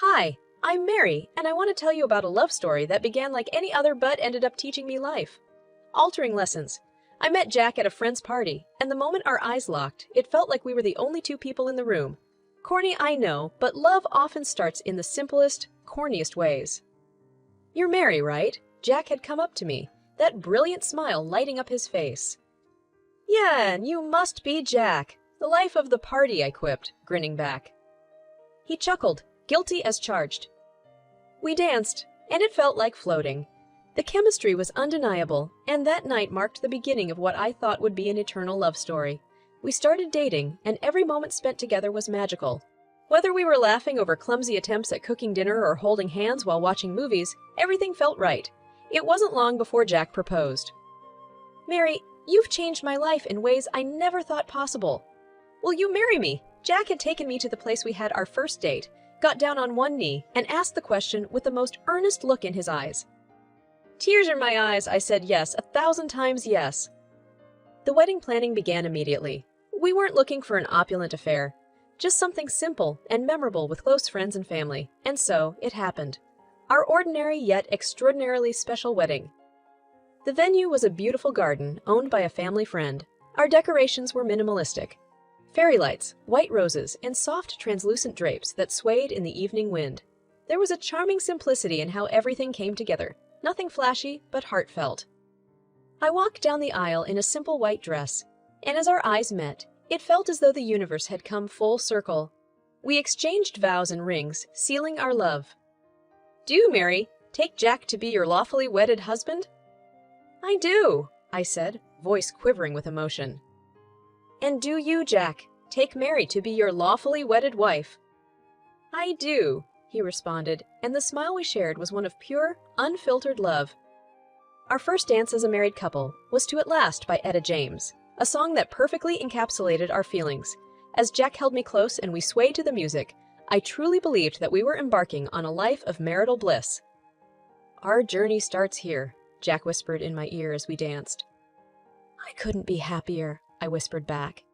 Hi, I'm Mary, and I want to tell you about a love story that began like any other but ended up teaching me life. Altering lessons. I met Jack at a friend's party, and the moment our eyes locked, it felt like we were the only two people in the room. Corny, I know, but love often starts in the simplest, corniest ways. "You're Mary, right?" Jack had come up to me, that brilliant smile lighting up his face. "Yeah, and you must be Jack, the life of the party," I quipped, grinning back. He chuckled, guilty as charged. We danced, and it felt like floating. The chemistry was undeniable, and that night marked the beginning of what I thought would be an eternal love story. We started dating, and every moment spent together was magical. Whether we were laughing over clumsy attempts at cooking dinner or holding hands while watching movies, everything felt right. It wasn't long before Jack proposed. "Mary, you've changed my life in ways I never thought possible. Will you marry me?" Jack had taken me to the place we had our first date, got down on one knee, and asked the question with the most earnest look in his eyes. Tears in my eyes, I said yes, 1,000 times yes. The wedding planning began immediately. We weren't looking for an opulent affair, just something simple and memorable with close friends and family, and so it happened. Our ordinary yet extraordinarily special wedding. The venue was a beautiful garden owned by a family friend. Our decorations were minimalistic. Fairy lights, white roses, and soft translucent drapes that swayed in the evening wind. There was a charming simplicity in how everything came together. Nothing flashy, but heartfelt. I walked down the aisle in a simple white dress, and as our eyes met, it felt as though the universe had come full circle. We exchanged vows and rings, sealing our love. "Do you, Mary, take Jack to be your lawfully wedded husband?" "I do," I said, voice quivering with emotion. "And do you, Jack, take Mary to be your lawfully wedded wife?" "I do," he responded, and the smile we shared was one of pure, unfiltered love. Our first dance as a married couple was to At Last by Etta James, a song that perfectly encapsulated our feelings. As Jack held me close and we swayed to the music, I truly believed that we were embarking on a life of marital bliss. "Our journey starts here," Jack whispered in my ear as we danced. "I couldn't be happier," I whispered back.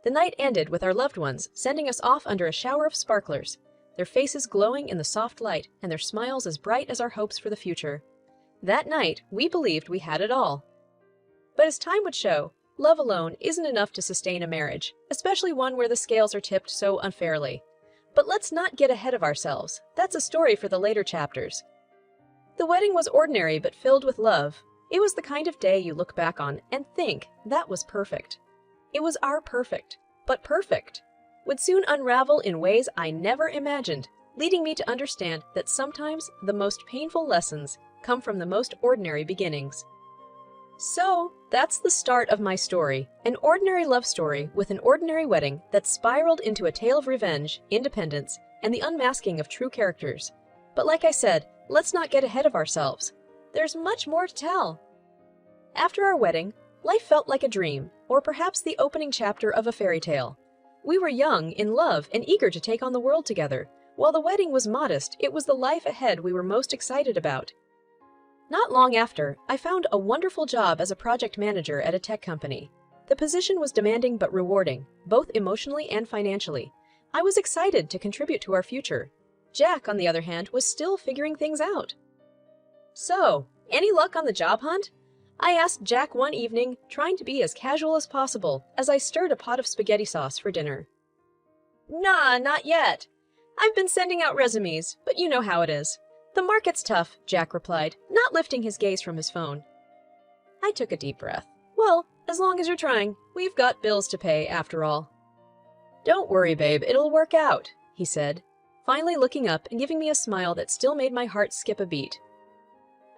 The night ended with our loved ones sending us off under a shower of sparklers, their faces glowing in the soft light and their smiles as bright as our hopes for the future. That night, we believed we had it all. But as time would show, love alone isn't enough to sustain a marriage, especially one where the scales are tipped so unfairly. But let's not get ahead of ourselves. That's a story for the later chapters. The wedding was ordinary but filled with love. It was the kind of day you look back on and think, that was perfect. It was our perfect, but perfect, would soon unravel in ways I never imagined, leading me to understand that sometimes the most painful lessons come from the most ordinary beginnings. So, that's the start of my story, an ordinary love story with an ordinary wedding that spiraled into a tale of revenge, independence, and the unmasking of true characters. But like I said, let's not get ahead of ourselves. There's much more to tell. After our wedding, life felt like a dream, or perhaps the opening chapter of a fairy tale. We were young, in love, and eager to take on the world together. While the wedding was modest, it was the life ahead we were most excited about. Not long after, I found a wonderful job as a project manager at a tech company. The position was demanding but rewarding, both emotionally and financially. I was excited to contribute to our future. Jack, on the other hand, was still figuring things out. "So, any luck on the job hunt?" I asked Jack one evening, trying to be as casual as possible as I stirred a pot of spaghetti sauce for dinner. "Nah, not yet. I've been sending out resumes, but you know how it is. The market's tough," Jack replied, not lifting his gaze from his phone. I took a deep breath. "Well, as long as you're trying, we've got bills to pay after all." "Don't worry, babe, it'll work out," he said, finally looking up and giving me a smile that still made my heart skip a beat.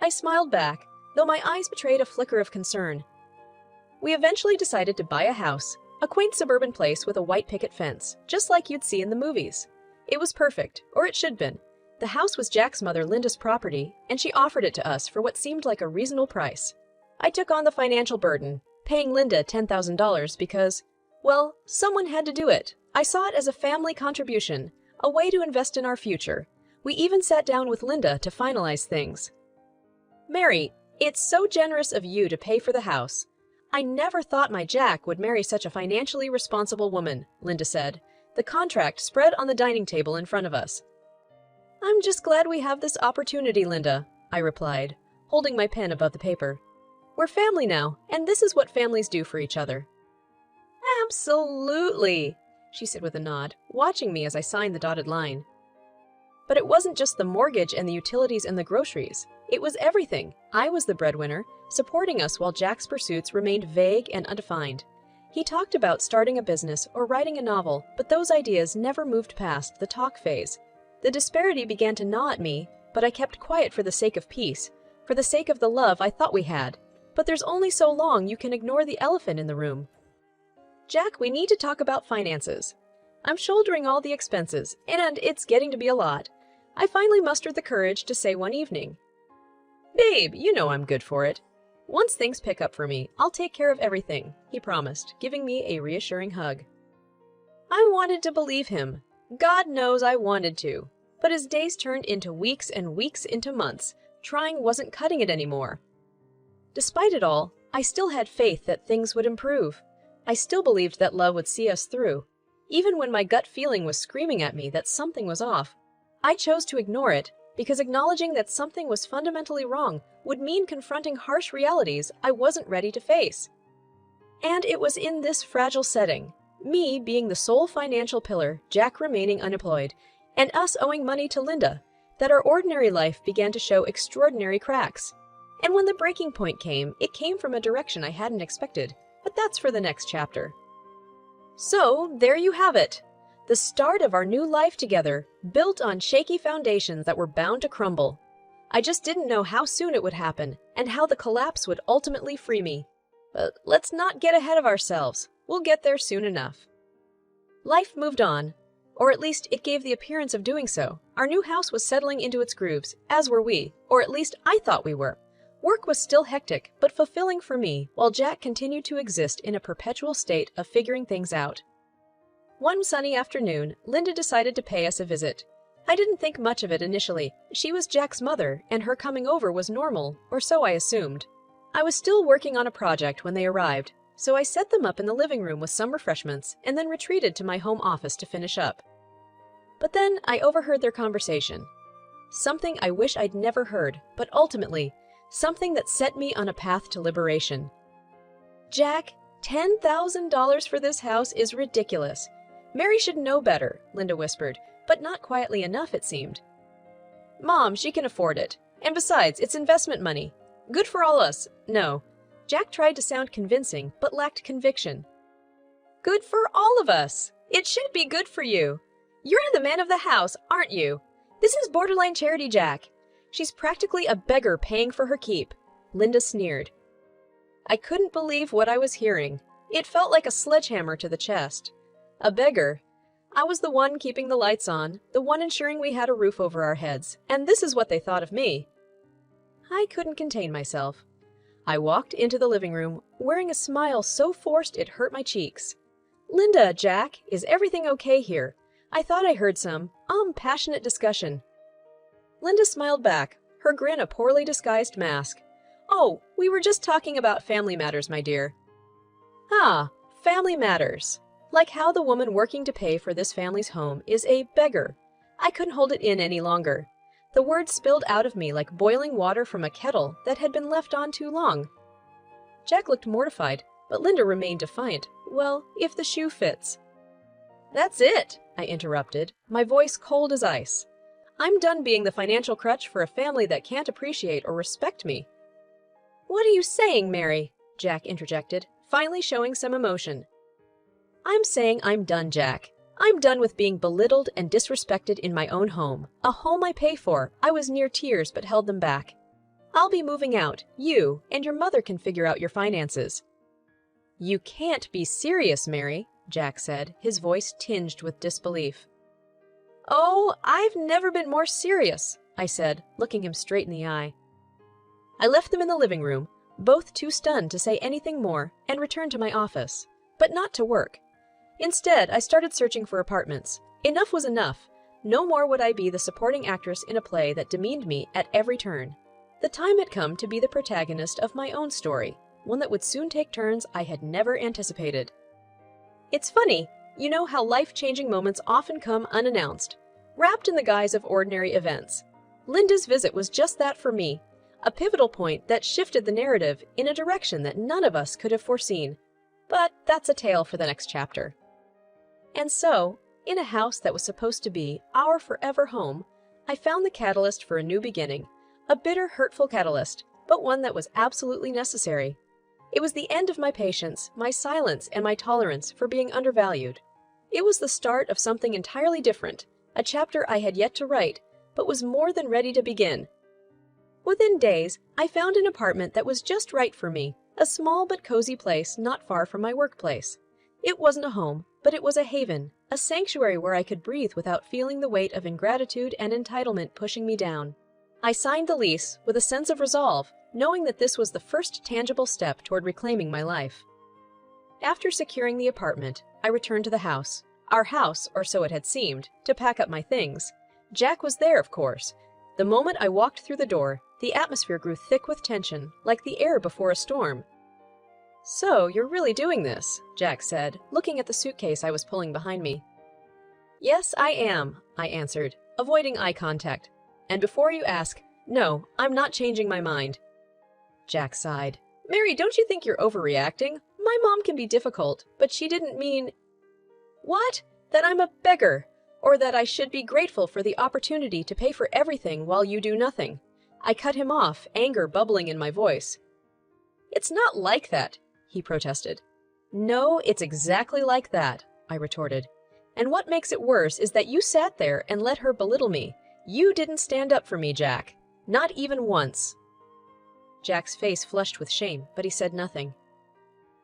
I smiled back, though my eyes betrayed a flicker of concern. We eventually decided to buy a house, a quaint suburban place with a white picket fence, just like you'd see in the movies. It was perfect, or it should have been. The house was Jack's mother Linda's property, and she offered it to us for what seemed like a reasonable price. I took on the financial burden, paying Linda $10,000 because, well, someone had to do it. I saw it as a family contribution, a way to invest in our future. We even sat down with Linda to finalize things. "Mary, it's so generous of you to pay for the house. I never thought my Jack would marry such a financially responsible woman," Linda said, the contract spread on the dining table in front of us. I'm just glad we have this opportunity, Linda, I replied, holding my pen above the paper. We're family now, and this is what families do for each other. Absolutely, she said with a nod, watching me as I signed the dotted line. But it wasn't just the mortgage and the utilities and the groceries. It was everything. I was the breadwinner, supporting us while Jack's pursuits remained vague and undefined. He talked about starting a business or writing a novel, but those ideas never moved past the talk phase. The disparity began to gnaw at me, but I kept quiet for the sake of peace, for the sake of the love I thought we had. But there's only so long you can ignore the elephant in the room. Jack, we need to talk about finances. I'm shouldering all the expenses, and it's getting to be a lot. I finally mustered the courage to say one evening, Babe, you know I'm good for it. Once things pick up for me, I'll take care of everything, he promised, giving me a reassuring hug. I wanted to believe him. God knows I wanted to. But as days turned into weeks and weeks into months, trying wasn't cutting it anymore. Despite it all, I still had faith that things would improve. I still believed that love would see us through. Even when my gut feeling was screaming at me that something was off, I chose to ignore it because acknowledging that something was fundamentally wrong would mean confronting harsh realities I wasn't ready to face. And it was in this fragile setting, me being the sole financial pillar, Jack remaining unemployed, and us owing money to Linda, that our ordinary life began to show extraordinary cracks. And when the breaking point came, it came from a direction I hadn't expected, but that's for the next chapter. So, there you have it. The start of our new life together, built on shaky foundations that were bound to crumble. I just didn't know how soon it would happen, and how the collapse would ultimately free me. But let's not get ahead of ourselves. We'll get there soon enough. Life moved on, or at least it gave the appearance of doing so. Our new house was settling into its grooves, as were we, or at least I thought we were. Work was still hectic, but fulfilling for me, while Jack continued to exist in a perpetual state of figuring things out. One sunny afternoon, Linda decided to pay us a visit. I didn't think much of it initially. She was Jack's mother, and her coming over was normal, or so I assumed. I was still working on a project when they arrived, so I set them up in the living room with some refreshments and then retreated to my home office to finish up. But then I overheard their conversation. Something I wish I'd never heard, but ultimately, something that set me on a path to liberation. Jack, $10,000 for this house is ridiculous. Mary should know better, Linda whispered, but not quietly enough, it seemed. Mom, she can afford it. And besides, it's investment money. Good for all us. No. Jack tried to sound convincing, but lacked conviction. Good for all of us. It should be good for you. You're the man of the house, aren't you? This is borderline charity, Jack. She's practically a beggar paying for her keep. Linda sneered. I couldn't believe what I was hearing. It felt like a sledgehammer to the chest. A beggar. I was the one keeping the lights on, the one ensuring we had a roof over our heads, and this is what they thought of me. I couldn't contain myself. I walked into the living room, wearing a smile so forced it hurt my cheeks. Linda, Jack, is everything okay here? I thought I heard some, passionate discussion. Linda smiled back, her grin a poorly disguised mask. Oh, we were just talking about family matters, my dear. Ah, family matters. Like how the woman working to pay for this family's home is a beggar. I couldn't hold it in any longer. The words spilled out of me like boiling water from a kettle that had been left on too long. Jack looked mortified, but Linda remained defiant. Well, if the shoe fits. That's it, I interrupted, my voice cold as ice. I'm done being the financial crutch for a family that can't appreciate or respect me. What are you saying, Mary? Jack interjected, finally showing some emotion. I'm saying I'm done, Jack. I'm done with being belittled and disrespected in my own home. A home I pay for. I was near tears but held them back. I'll be moving out. You and your mother can figure out your finances. You can't be serious, Mary, Jack said, his voice tinged with disbelief. Oh, I've never been more serious, I said, looking him straight in the eye. I left them in the living room, both too stunned to say anything more, and returned to my office. But not to work. Instead, I started searching for apartments. Enough was enough. No more would I be the supporting actress in a play that demeaned me at every turn. The time had come to be the protagonist of my own story, one that would soon take turns I had never anticipated. It's funny, you know how life-changing moments often come unannounced. wrapped in the guise of ordinary events. Linda's visit was just that for me, a pivotal point that shifted the narrative in a direction that none of us could have foreseen. But that's a tale for the next chapter. And so, in a house that was supposed to be our forever home, I found the catalyst for a new beginning, a bitter, hurtful catalyst, but one that was absolutely necessary. It was the end of my patience, my silence, and my tolerance for being undervalued. It was the start of something entirely different, a chapter I had yet to write, but was more than ready to begin. Within days, I found an apartment that was just right for me, a small but cozy place not far from my workplace. It wasn't a home, but it was a haven, a sanctuary where I could breathe without feeling the weight of ingratitude and entitlement pushing me down. I signed the lease with a sense of resolve, knowing that this was the first tangible step toward reclaiming my life. After securing the apartment, I returned to the house, our house, or so it had seemed, to pack up my things. Jack was there, of course. The moment I walked through the door, the atmosphere grew thick with tension, like the air before a storm. "So, you're really doing this," Jack said, looking at the suitcase I was pulling behind me. "Yes, I am," I answered, avoiding eye contact. "And before you ask, no, I'm not changing my mind." Jack sighed. "Mary, don't you think you're overreacting? My mom can be difficult, but she didn't mean—" "What? That I'm a beggar, or that I should be grateful for the opportunity to pay for everything while you do nothing." I cut him off, anger bubbling in my voice. "It's not like that," he protested. "No, it's exactly like that," I retorted. "And what makes it worse is that you sat there and let her belittle me. You didn't stand up for me, Jack. Not even once." Jack's face flushed with shame, but he said nothing.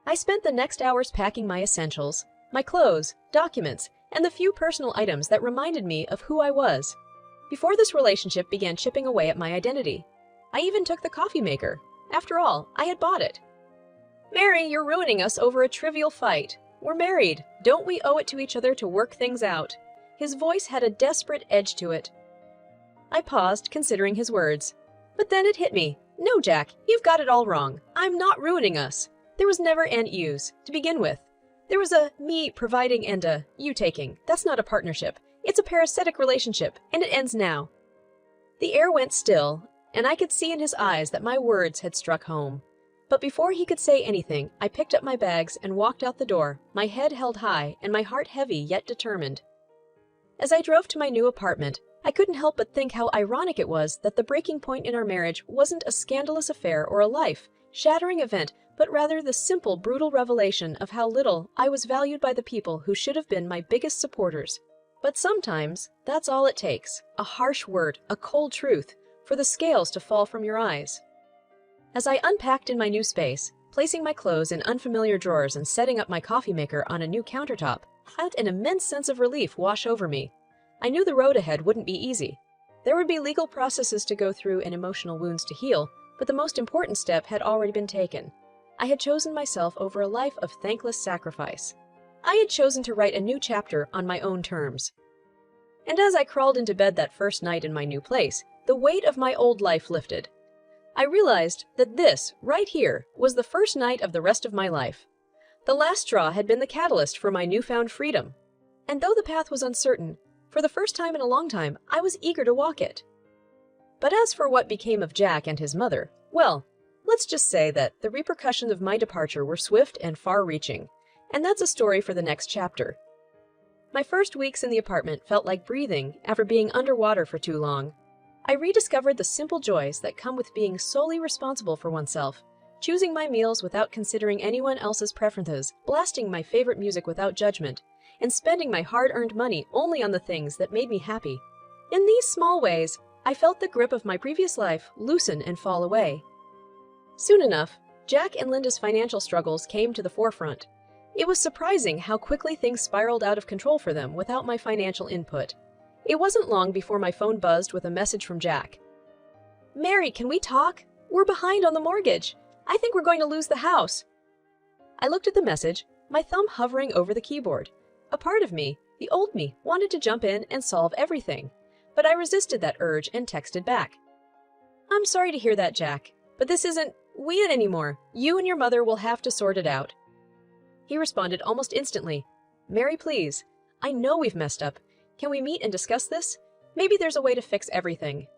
I spent the next hours packing my essentials, my clothes, documents, and the few personal items that reminded me of who I was. Before this relationship began chipping away at my identity. I even took the coffee maker. After all, I had bought it. "Mary, you're ruining us over a trivial fight. We're married. Don't we owe it to each other to work things out?" His voice had a desperate edge to it. I paused, considering his words. But then it hit me. "No, Jack, you've got it all wrong. I'm not ruining us. There was never an use, to begin with. There was a me providing and a you taking. That's not a partnership. It's a parasitic relationship, and it ends now." The air went still, and I could see in his eyes that my words had struck home. But before he could say anything, I picked up my bags and walked out the door, my head held high and my heart heavy yet determined. As I drove to my new apartment, I couldn't help but think how ironic it was that the breaking point in our marriage wasn't a scandalous affair or a life-shattering event, but rather the simple, brutal revelation of how little I was valued by the people who should have been my biggest supporters. But sometimes, that's all it takes, a harsh word, a cold truth, for the scales to fall from your eyes. As I unpacked in my new space, placing my clothes in unfamiliar drawers and setting up my coffee maker on a new countertop, I felt an immense sense of relief wash over me. I knew the road ahead wouldn't be easy. There would be legal processes to go through and emotional wounds to heal, but the most important step had already been taken. I had chosen myself over a life of thankless sacrifice. I had chosen to write a new chapter on my own terms. And as I crawled into bed that first night in my new place, the weight of my old life lifted. I realized that this, right here, was the first night of the rest of my life. The last straw had been the catalyst for my newfound freedom. And though the path was uncertain, for the first time in a long time, I was eager to walk it. But as for what became of Jack and his mother, well, let's just say that the repercussions of my departure were swift and far-reaching, and that's a story for the next chapter. My first weeks in the apartment felt like breathing after being underwater for too long. I rediscovered the simple joys that come with being solely responsible for oneself, choosing my meals without considering anyone else's preferences, blasting my favorite music without judgment, and spending my hard-earned money only on the things that made me happy. In these small ways, I felt the grip of my previous life loosen and fall away. Soon enough, Jack and Linda's financial struggles came to the forefront. It was surprising how quickly things spiraled out of control for them without my financial input. It wasn't long before my phone buzzed with a message from Jack. "Mary, can we talk? We're behind on the mortgage. I think we're going to lose the house." I looked at the message, my thumb hovering over the keyboard. A part of me, the old me, wanted to jump in and solve everything, but I resisted that urge and texted back. "I'm sorry to hear that, Jack, but this isn't it anymore. You and your mother will have to sort it out." He responded almost instantly. "Mary, please. I know we've messed up. Can we meet and discuss this? Maybe there's a way to fix everything."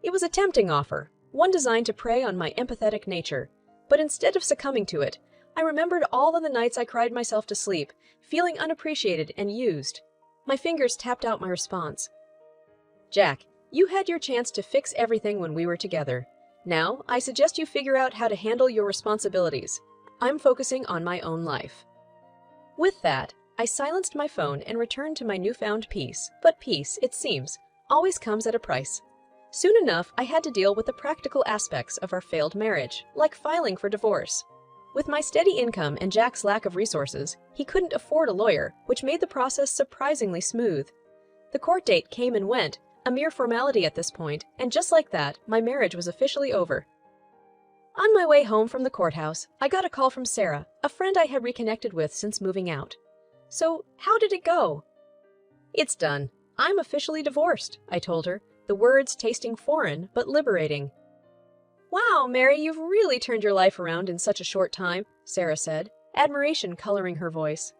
It was a tempting offer, one designed to prey on my empathetic nature, but instead of succumbing to it, I remembered all of the nights I cried myself to sleep, feeling unappreciated and used. My fingers tapped out my response. "Jack, you had your chance to fix everything when we were together. Now, I suggest you figure out how to handle your responsibilities. I'm focusing on my own life." With that, I silenced my phone and returned to my newfound peace. But peace, it seems, always comes at a price. Soon enough, I had to deal with the practical aspects of our failed marriage, like filing for divorce. With my steady income and Jack's lack of resources, he couldn't afford a lawyer, which made the process surprisingly smooth. The court date came and went, a mere formality at this point, and just like that, my marriage was officially over. On my way home from the courthouse, I got a call from Sarah, a friend I had reconnected with since moving out. "So, how did it go?" "It's done. I'm officially divorced," I told her, the words tasting foreign but liberating. "Wow, Mary, you've really turned your life around in such a short time," Sarah said, admiration coloring her voice.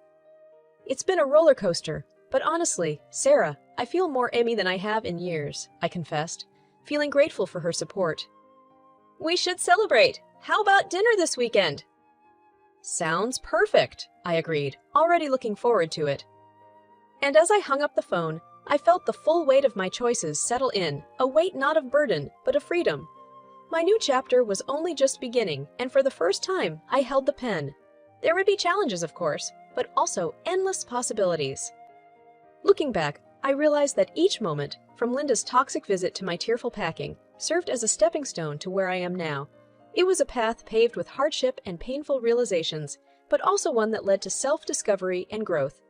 "It's been a roller coaster, but honestly, Sarah, I feel more Emmy than I have in years," I confessed, feeling grateful for her support. "We should celebrate. How about dinner this weekend?" "Sounds perfect," I agreed, already looking forward to it. And as I hung up the phone, I felt the full weight of my choices settle in, a weight not of burden, but of freedom. My new chapter was only just beginning, and for the first time, I held the pen. There would be challenges, of course, but also endless possibilities. Looking back, I realized that each moment, from Linda's toxic visit to my tearful packing, served as a stepping stone to where I am now. It was a path paved with hardship and painful realizations, but also one that led to self-discovery and growth.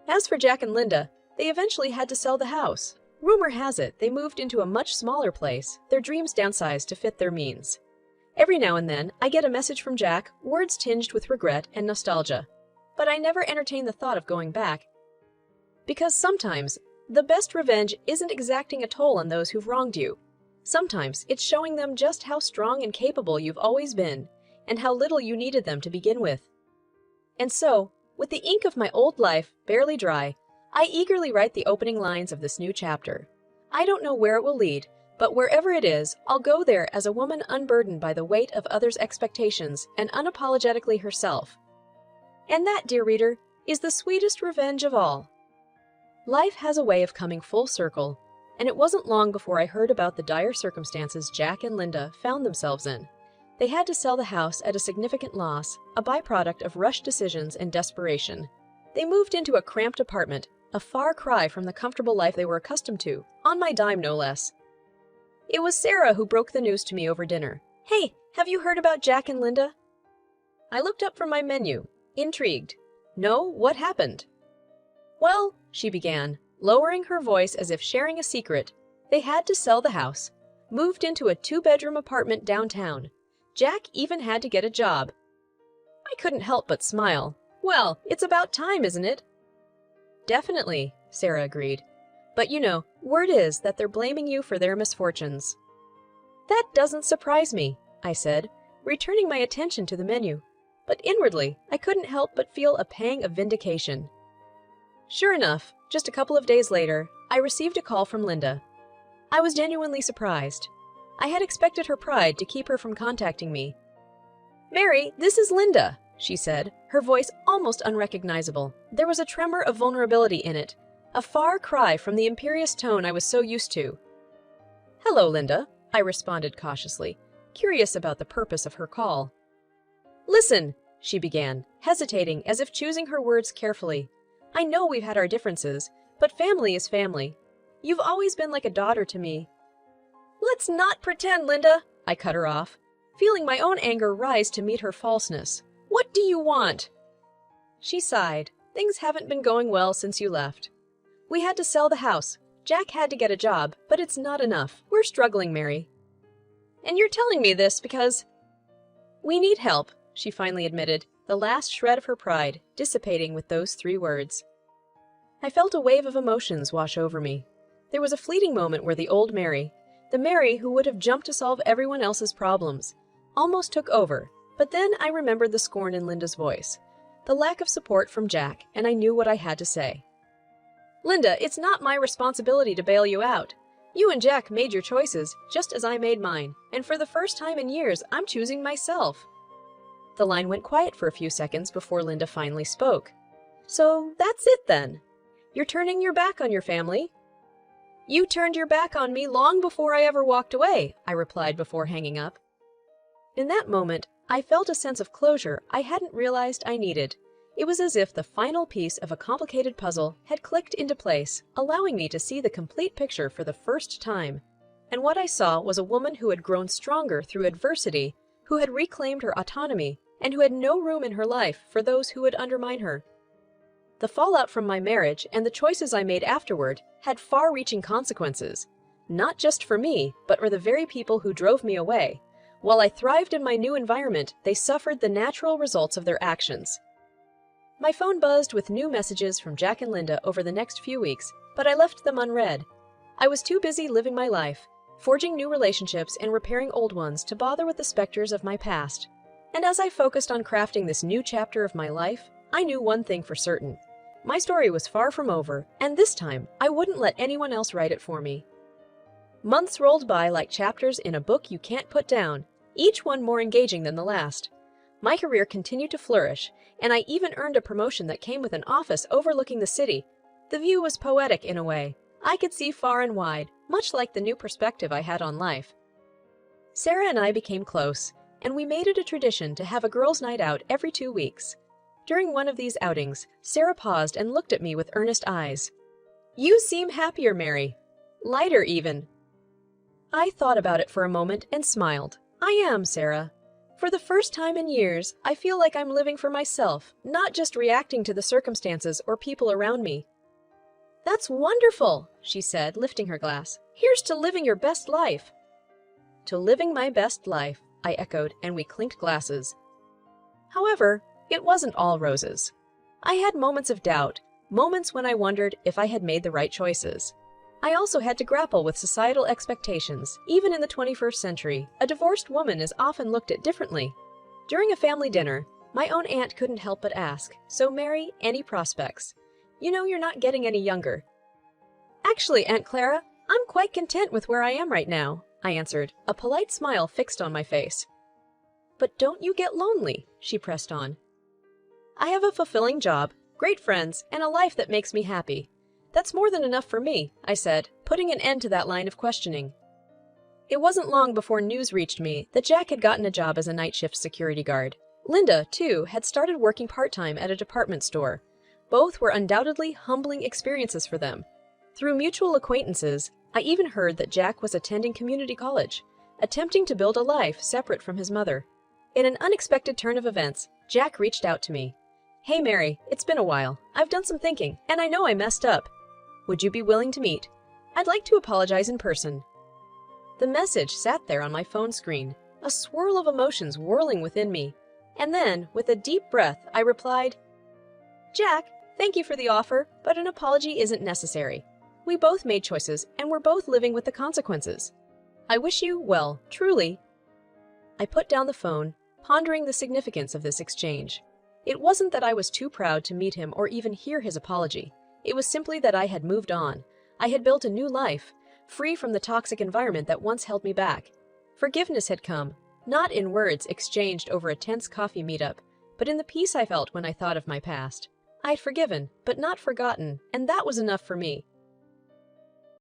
As for Jack and Linda, they eventually had to sell the house. Rumor has it they moved into a much smaller place, their dreams downsized to fit their means. Every now and then, I get a message from Jack, words tinged with regret and nostalgia. But I never entertain the thought of going back. Because sometimes, the best revenge isn't exacting a toll on those who've wronged you. Sometimes, it's showing them just how strong and capable you've always been, and how little you needed them to begin with. And so, with the ink of my old life barely dry, I eagerly write the opening lines of this new chapter. I don't know where it will lead, but wherever it is, I'll go there as a woman unburdened by the weight of others' expectations and unapologetically herself. And that, dear reader, is the sweetest revenge of all. Life has a way of coming full circle, and it wasn't long before I heard about the dire circumstances Jack and Linda found themselves in. They had to sell the house at a significant loss, a byproduct of rushed decisions and desperation. They moved into a cramped apartment, a far cry from the comfortable life they were accustomed to, on my dime no less. It was Sarah who broke the news to me over dinner. "Hey, have you heard about Jack and Linda?" I looked up from my menu, intrigued. "No, what happened?" "Well," she began, lowering her voice as if sharing a secret, "they had to sell the house, moved into a 2-bedroom apartment downtown. Jack even had to get a job." I couldn't help but smile. "Well, it's about time, isn't it?" "Definitely," Sarah agreed. "But you know, word is that they're blaming you for their misfortunes." "That doesn't surprise me," I said, returning my attention to the menu. But inwardly, I couldn't help but feel a pang of vindication. Sure enough, just a couple of days later, I received a call from Linda. I was genuinely surprised. I had expected her pride to keep her from contacting me. "Mary, this is Linda," she said, her voice almost unrecognizable. There was a tremor of vulnerability in it, a far cry from the imperious tone I was so used to. "Hello, Linda," I responded cautiously, curious about the purpose of her call. "Listen," she began, hesitating as if choosing her words carefully. "I know we've had our differences, but family is family. You've always been like a daughter to me." "Let's not pretend, Linda," I cut her off, feeling my own anger rise to meet her falseness. "What do you want?" She sighed. "Things haven't been going well since you left. We had to sell the house. Jack had to get a job, but it's not enough. We're struggling, Mary. And you're telling me this because—" "We need help," she finally admitted, the last shred of her pride dissipating with those 3 words. I felt a wave of emotions wash over me. There was a fleeting moment where the old Mary, the Mary who would have jumped to solve everyone else's problems, almost took over, but then I remembered the scorn in Linda's voice, the lack of support from Jack, and I knew what I had to say. Linda, it's not my responsibility to bail you out. You and Jack made your choices, just as I made mine, and for the first time in years, I'm choosing myself. The line went quiet for a few seconds before Linda finally spoke. So that's it then. You're turning your back on your family? You turned your back on me long before I ever walked away, I replied before hanging up. In that moment, I felt a sense of closure I hadn't realized I needed. It was as if the final piece of a complicated puzzle had clicked into place, allowing me to see the complete picture for the first time. And what I saw was a woman who had grown stronger through adversity, who had reclaimed her autonomy, and who had no room in her life for those who would undermine her. The fallout from my marriage and the choices I made afterward had far-reaching consequences, not just for me, but for the very people who drove me away. While I thrived in my new environment, they suffered the natural results of their actions. My phone buzzed with new messages from Jack and Linda over the next few weeks, but I left them unread. I was too busy living my life, forging new relationships and repairing old ones to bother with the specters of my past. And as I focused on crafting this new chapter of my life, I knew one thing for certain. My story was far from over, and this time, I wouldn't let anyone else write it for me. Months rolled by like chapters in a book you can't put down, each one more engaging than the last. My career continued to flourish, and I even earned a promotion that came with an office overlooking the city. The view was poetic in a way. I could see far and wide, much like the new perspective I had on life. Sarah and I became close, and we made it a tradition to have a girls' night out every 2 weeks. During one of these outings, Sarah paused and looked at me with earnest eyes. You seem happier, Mary. Lighter, even. I thought about it for a moment and smiled. I am, Sarah. For the first time in years, I feel like I'm living for myself, not just reacting to the circumstances or people around me. That's wonderful, she said, lifting her glass. Here's to living your best life. To living my best life, I echoed, and we clinked glasses. However, it wasn't all roses. I had moments of doubt, moments when I wondered if I had made the right choices. I also had to grapple with societal expectations. Even in the 21st century, a divorced woman is often looked at differently. During a family dinner, my own aunt couldn't help but ask, "So, Mary, any prospects? You know you're not getting any younger." "Actually, Aunt Clara, I'm quite content with where I am right now," I answered, a polite smile fixed on my face. "But don't you get lonely?" she pressed on. "I have a fulfilling job, great friends, and a life that makes me happy. That's more than enough for me," I said, putting an end to that line of questioning. It wasn't long before news reached me that Jack had gotten a job as a night shift security guard. Linda, too, had started working part-time at a department store. Both were undoubtedly humbling experiences for them. Through mutual acquaintances, I even heard that Jack was attending community college, attempting to build a life separate from his mother. In an unexpected turn of events, Jack reached out to me. "Hey Mary, it's been a while. I've done some thinking, and I know I messed up. Would you be willing to meet? I'd like to apologize in person." The message sat there on my phone screen, a swirl of emotions whirling within me. And then, with a deep breath, I replied, "Jack, thank you for the offer, but an apology isn't necessary. We both made choices, and we're both living with the consequences. I wish you well, truly." I put down the phone, pondering the significance of this exchange. It wasn't that I was too proud to meet him or even hear his apology. It was simply that I had moved on. I had built a new life, free from the toxic environment that once held me back. Forgiveness had come, not in words exchanged over a tense coffee meetup, but in the peace I felt when I thought of my past. I had forgiven, but not forgotten, and that was enough for me.